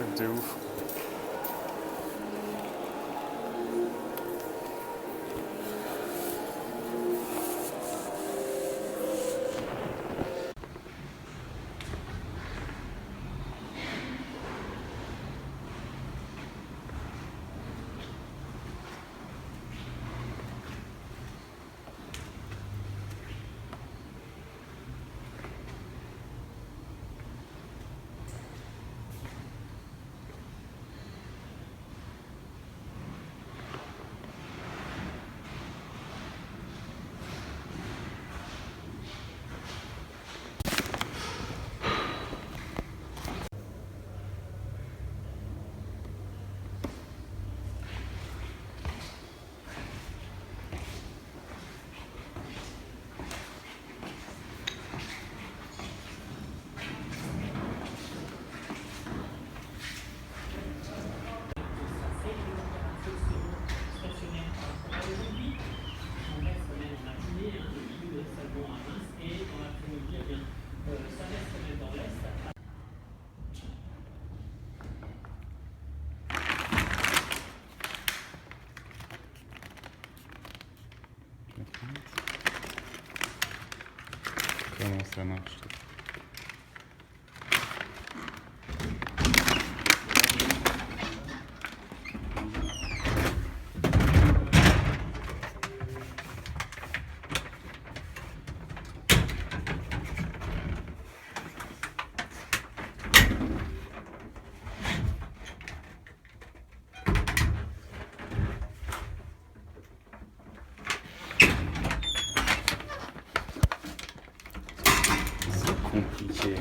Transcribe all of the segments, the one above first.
Truc de ouf. Comment ça marche? Compliqué.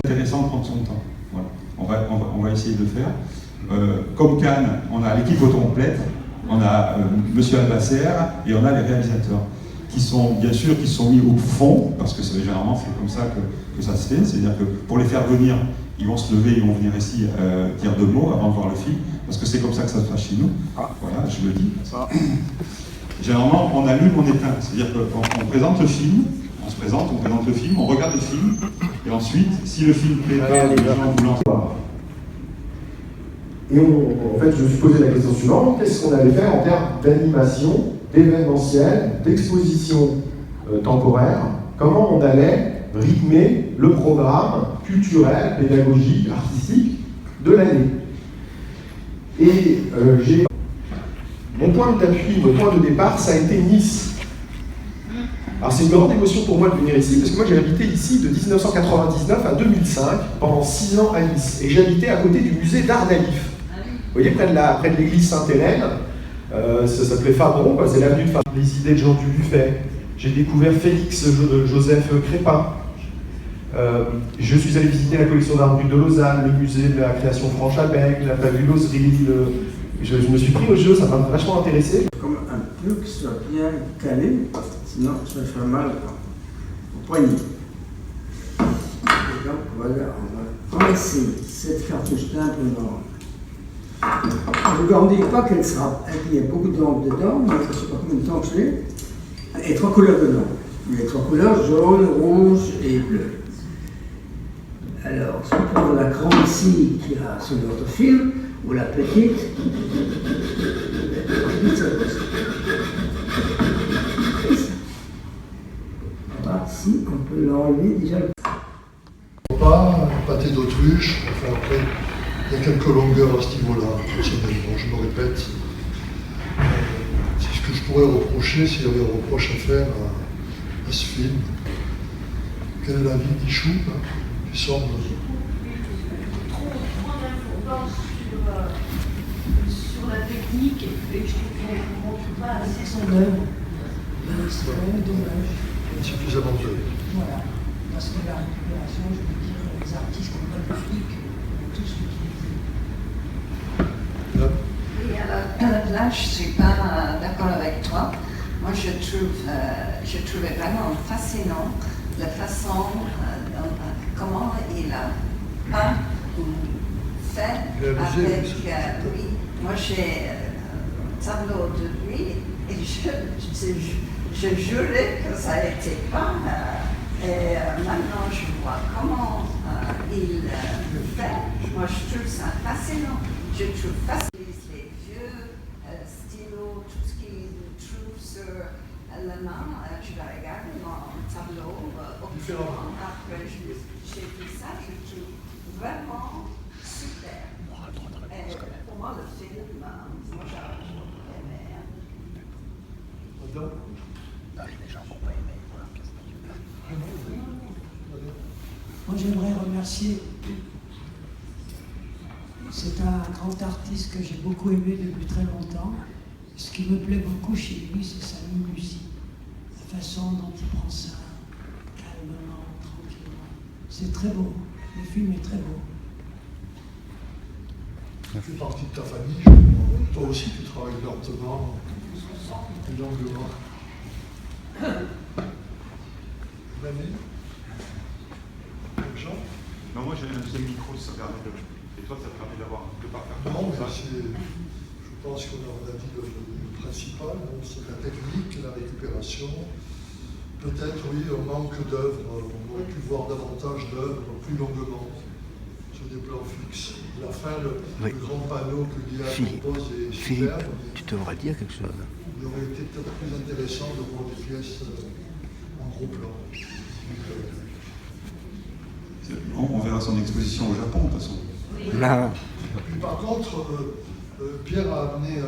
Intéressant de prendre son temps. Voilà. On va essayer de le faire. Comme Cannes, on a l'équipe au complète, on a Monsieur Albasser et on a les réalisateurs qui sont bien sûr qui sont mis au fond parce que généralement c'est comme ça que ça se fait. C'est-à-dire que pour les faire venir, ils vont se lever, ils vont venir ici dire deux mots avant de voir le film parce que c'est comme ça que ça se passe chez nous. Voilà, je le dis. Généralement, on allume, on éteint. C'est-à-dire qu'on présente le film. On se présente, on présente le film, on regarde le film, et ensuite, si le film plaît pas, les gens vous lancent. Et en fait, je me suis posé la question suivante, qu'est-ce qu'on allait faire en termes d'animation, d'événementiel, d'exposition temporaire, comment on allait rythmer le programme culturel, pédagogique, artistique de l'année. Et mon point d'appui, mon point de départ, ça a été Nice. Alors c'est une grande émotion pour moi de venir ici, parce que moi j'ai habité ici de 1999 à 2005, pendant 6 ans à Nice. Et j'habitais à côté du musée d'art naïf. Vous voyez, près de l'église Sainte-Hélène, ça s'appelait Fabron, c'est l'avenue de Fabron. Les idées de Jean Dubuffet. J'ai découvert Félix Joseph Crépin. Je suis allé visiter la collection d'art brut de Lausanne, le musée de la création Franche-Abec, la fabuloserie. Je me suis pris au jeu, ça m'a vachement intéressé. Comme un peu que ce soit bien calé, sinon ça va faire mal au poignet. Et donc voilà, on va commencer cette cartouche d'imprimante. Je ne dis pas qu'elle sera. Il y a beaucoup d'encre dedans, mais je ne sais pas combien de temps que je l'ai. Et 3 couleurs dedans. Il y a 3 couleurs, jaune, rouge et bleu. Alors, si on prend la grande ici qui a sur notre film, ou la petite, ça si on peut l'enlever déjà. Pas un pâté d'autruche, enfin après, il y a quelques longueurs à ce niveau-là, personnellement, je me répète. C'est ce que je pourrais reprocher s'il y avait un reproche à faire à ce film. Quel est l'avis d'Ichou, qui semble porte sur la technique et je trouve qu'on ne montre pas assez son œuvre. C'est vraiment dommage. Suffisamment d'œuvre. Voilà. Parce que la récupération, je veux dire, les artistes qui n'ont pas de fric ont tous utilisé. Oui, alors là, je ne suis pas d'accord avec toi. Moi, je trouvais vraiment fascinant la façon, comment il a peint ou fait avec lui. Moi, j'ai un tableau de lui et je jurais que ça n'était pas. Et maintenant, je vois comment il le fait. Moi, je trouve ça fascinant. Je trouve fascinant les vieux stylos, tout ce qu'il trouve sur la main. Je vais regarder mon tableau autrement. Après, j'ai vu ça, je trouve vraiment super. Et pour moi, le film, moi, j'ai aimé. Madame? Les gens vont pas aimer. Moi, j'aimerais remercier. C'est un grand artiste que j'ai beaucoup aimé depuis très longtemps. Ce qui me plaît beaucoup chez lui, c'est sa minutie. La façon dont il prend ça, calmement, tranquillement. C'est très beau. Le film est très beau. Tu fais partie de ta famille, je crois. Toi aussi, tu travailles lentement et longuement. Mamie? Jean? Non, moi j'ai un deuxième micro, ça permet de. Et toi, ça te permet d'avoir de pas faire Non, mais ça. je pense qu'on a dit le principal, donc c'est la technique, la récupération. Peut-être, oui, un manque d'œuvres. On aurait pu voir davantage d'œuvres plus longuement sur des plans fixes. La fin, le grand panneau que Guy propose est superbe. Tu devrais dire quelque chose. Il aurait été peut-être plus intéressant de voir des pièces en gros plan. On verra son exposition au Japon, de toute façon. Non. Puis par contre, Pierre a amené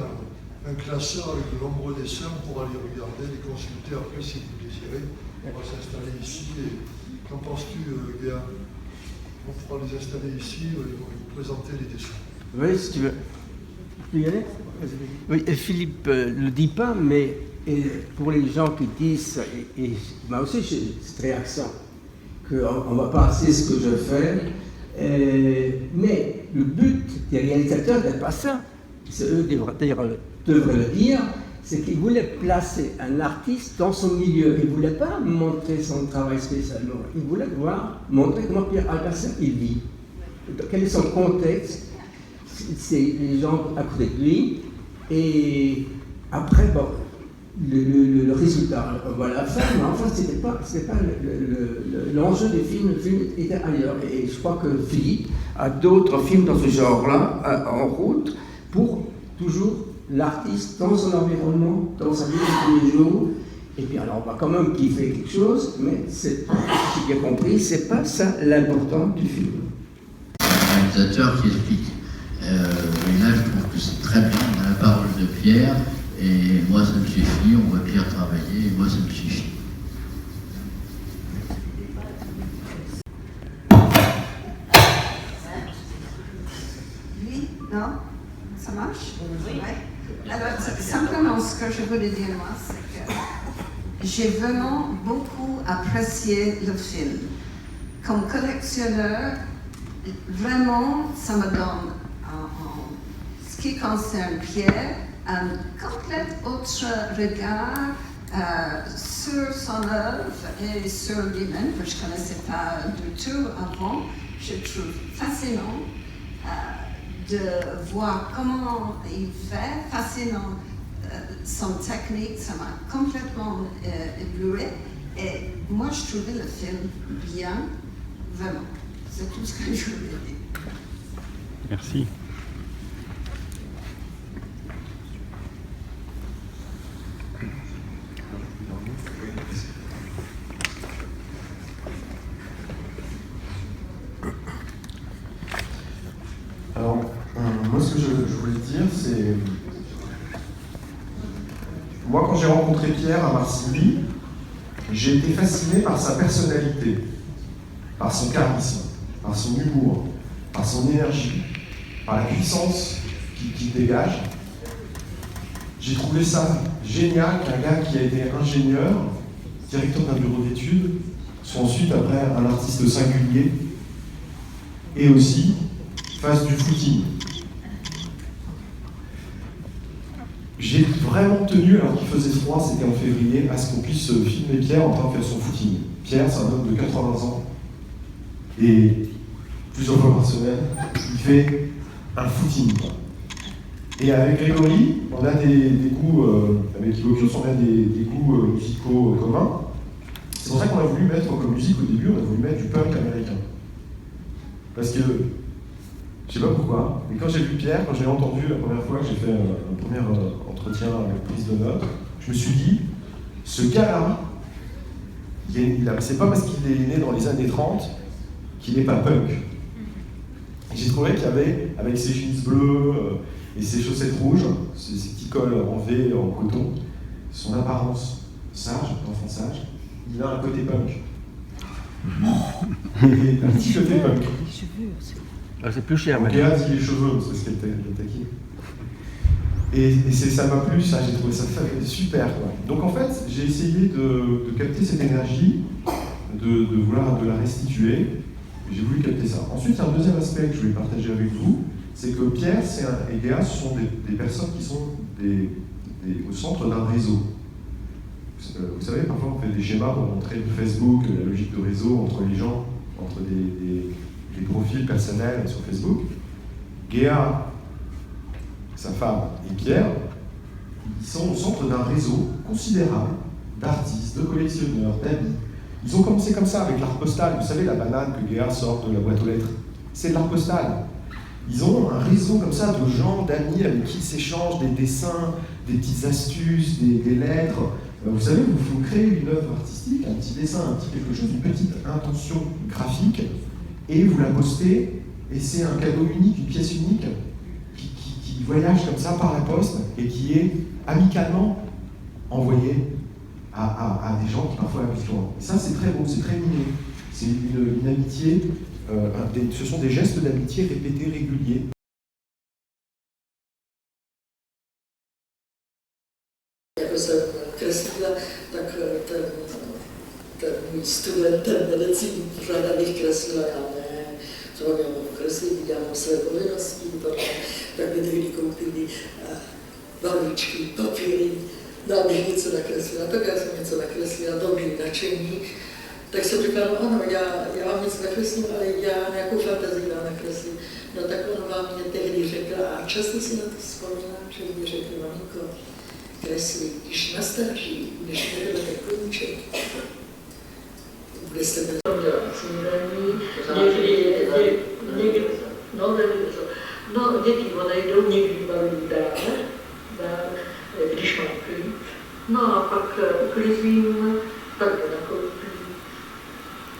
un classeur avec de nombreux dessins pour aller regarder, les consulter après si vous désirez. On va s'installer ici. Et qu'en penses-tu, Guéa? On pourra les installer ici et vous présenter les dessins. Oui, si tu veux. Tu peux y aller? Oui, et Philippe ne le dit pas, mais pour les gens qui disent, et moi aussi j'ai cette réaction, qu'on ne voit pas assez ce que je fais, mais le but des réalisateurs n'est pas ça. Eux devraient le dire, c'est qu'ils voulaient placer un artiste dans son milieu. Ils ne voulaient pas montrer son travail spécialement. Ils voulaient montrer comment Pierre Albertsen il vit. Quel est son contexte? C'est les gens à côté de lui. Et après, bon, le résultat, on va la faire, mais enfin, c'était pas l'enjeu du film. Le film était ailleurs. Et je crois que Philippe a d'autres films dans ce genre-là en route pour toujours l'artiste dans son environnement, dans sa vie de tous les jours. Et puis alors, on va quand même kiffer quelque chose, mais c'est, si j'ai bien compris, c'est pas ça l'important du film. Un réalisateur qui explique. Et là, je trouve que c'est très bien. On a la parole de Pierre, et moi, ça me suffit. On voit Pierre travailler, et moi, ça me suffit. Oui, non? Ça marche? Oui. Alors, simplement, ce que je voulais dire, moi, c'est que j'ai vraiment beaucoup apprécié le film. Comme collectionneur, vraiment, ça me donne, en ce qui concerne Pierre, un complet autre regard sur son œuvre et sur lui-même, que je ne connaissais pas du tout avant. Je trouve fascinant de voir comment il fait, fascinant son technique, ça m'a complètement ébloui. Et moi, je trouvais le film bien, vraiment. C'est tout ce que je voulais dire. Merci. Alors, moi, ce que je voulais dire, c'est... Moi, quand j'ai rencontré Pierre à Marcilly, j'ai été fasciné par sa personnalité, par son charisme, par son humour, par son énergie, par la puissance qu'il dégage. J'ai trouvé ça génial qu'un gars qui a été ingénieur, directeur d'un bureau d'études, soit ensuite après un artiste singulier et aussi fasse du footing. J'ai vraiment tenu, alors qu'il faisait froid, c'était en février, à ce qu'on puisse filmer Pierre en train de faire son footing. Pierre, c'est un homme de 80 ans et plusieurs fois par semaine, il fait un footing. Et avec Grégory, on a des goûts, avec Ivokios, on a des goûts musicaux communs. C'est pour ça qu'on a voulu mettre comme musique au début, on a voulu mettre du punk américain. Parce que, je sais pas pourquoi, mais quand j'ai vu Pierre, quand je l'ai entendu la première fois que j'ai fait un premier entretien avec prise de notes, je me suis dit, ce gars-là, c'est pas parce qu'il est né dans les années 30 qu'il n'est pas punk. Et j'ai trouvé qu'il y avait, avec ses jeans bleus et ses chaussettes rouges, ses petits cols en V, en coton, son apparence sage, d'enfant sage, il a un côté punk. Et un petit côté punk. C'est plus cher, mais Géa dit les cheveux, parce que c'est le taquin. Et ça m'a plu, ça, j'ai trouvé ça super, quoi. Donc en fait, j'ai essayé de capter cette énergie, de vouloir la restituer, et j'ai voulu capter ça. Ensuite, il y a un deuxième aspect que je voulais partager avec vous, c'est que Pierre et Géa, ce sont des personnes qui sont au centre d'un réseau. Vous savez, parfois on fait des schémas pour montrer Facebook, la logique de réseau entre les gens, entre des profils personnels sur Facebook. Géa, sa femme et Pierre, ils sont au centre d'un réseau considérable d'artistes, de collectionneurs, d'amis. Ils ont commencé comme ça avec l'art postal. Vous savez, la banane que Géa sort de la boîte aux lettres, c'est de l'art postal. Ils ont un réseau comme ça de gens, d'amis avec qui ils s'échangent des dessins, des petites astuces, des lettres. Vous savez, vous créez une œuvre artistique, un petit dessin, un petit quelque chose, une petite intention graphique, et vous la postez, et c'est un cadeau unique, une pièce unique, qui voyage comme ça par la poste, et qui est amicalement envoyé à des gens qui parfois habitent loin. Et ça, c'est très beau, c'est très mignon. C'est une amitié, ce sont des gestes d'amitié répétés, réguliers. Kreslila, tak ten můj student, ten medicín, pořád abych kreslila, já ne, třeba mě mohu kreslit, dělám své povinnosti, tak mi tehdy koupili balíčky, papíry, dám mi něco nakreslila, tak já jsem něco nakreslila, dobrý nadšení, tak jsem říkala, no ano, já vám něco nakreslím, ale já nějakou fantazii vám nakreslím. No tak on vám mě tehdy řekla, a často si na to vzpomínám, že mi řekl, maminko, kreslit, když nastarší, když nebudete koníček, bude se bez snídaní, někdy, no děti odejdou, někdy baví dál, když mám klid, no a pak uklizím, pak jdu nakoupím,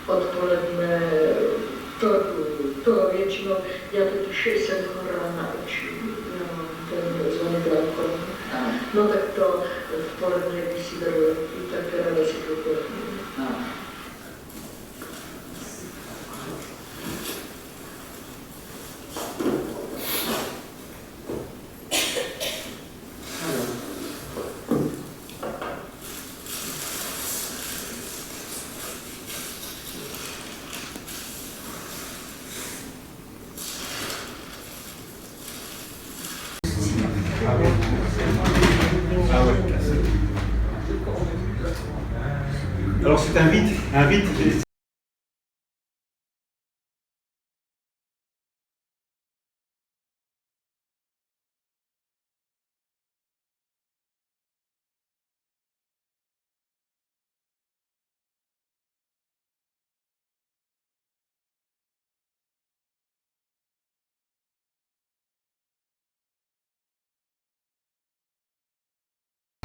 odpoledne, to většinou, já totiž jsem chorá na oči, já mám ten zvaný glaukom. No tak to v poledne, když si beru lepky, tak ráda si to koupím. Alors c'est un rite.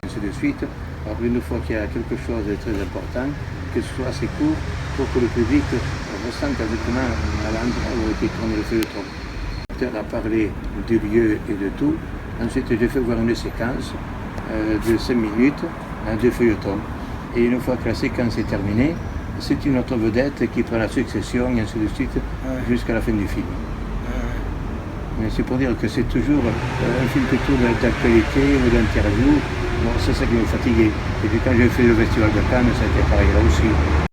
Ainsi de suite. Alors une fois qu'il y a quelque chose de très important, que ce soit assez court pour que le public ressente exactement à l'endroit où a été tourné le feuilleton. L'acteur a parlé du lieu et de tout. Ensuite, j'ai fait voir une séquence de 5 minutes de feuilleton. Et une fois que la séquence est terminée, c'est une autre vedette qui prend la succession et ainsi de suite jusqu'à la fin du film. Mais c'est pour dire que c'est toujours un film plutôt d'actualité ou d'interview. Bon, c'est ça qui me fatiguait. Et puis quand j'ai fait le Festival de Cannes, ça a été pareil là aussi.